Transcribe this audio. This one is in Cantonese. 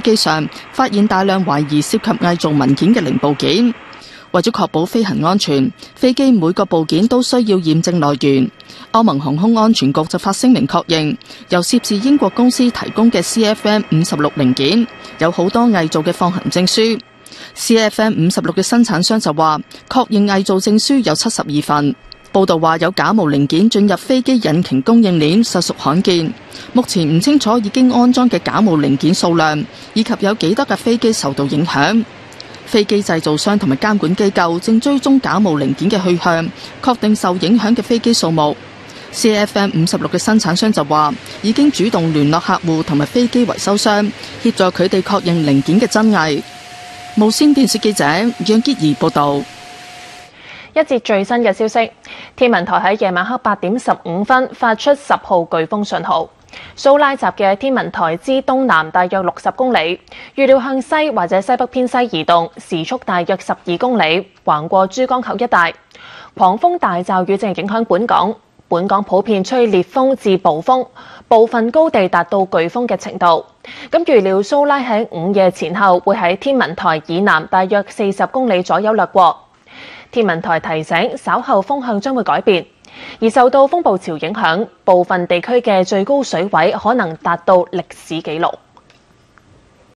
機上發現大量懷疑涉及偽造文件嘅零部件。為咗確保飛行安全，飛機每個部件都需要驗證來源。歐盟航空安全局就發聲明確認，由涉事英國公司提供嘅 CFM56 零件有好多偽造嘅放行證書。CFM56 嘅生產商就話，確認偽造證書有72份。報道話有假冒零件進入飛機引擎供應鏈，實屬罕見。目前唔清楚已經安裝嘅假冒零件數量，以及有幾多架飛機受到影響。飛機製造商同埋監管機構正追蹤假冒零件嘅去向，確定受影響嘅飛機數目。CFM56 嘅生產商就話，已經主動聯絡客戶同埋飛機維修商，協助佢哋確認零件嘅真偽。無線電視記者楊潔儀報道。一節最新嘅消息，天文台喺夜晚黑8點15分發出10號颶風信號。蘇拉集嘅天文台之東南大約60公里，預料向西或者西北偏西移動，時速大約12公里，橫過珠江口一帶。狂風大驟雨正影響本港，本港普遍吹烈風至暴風，部分高地達到颶風嘅程度。咁預料蘇拉喺午夜前後會喺天文台以南大約40公里左右掠過。天文台提醒，稍後風向將會改變。而受到風暴潮影響，部分地區嘅最高水位可能達到歷史紀錄。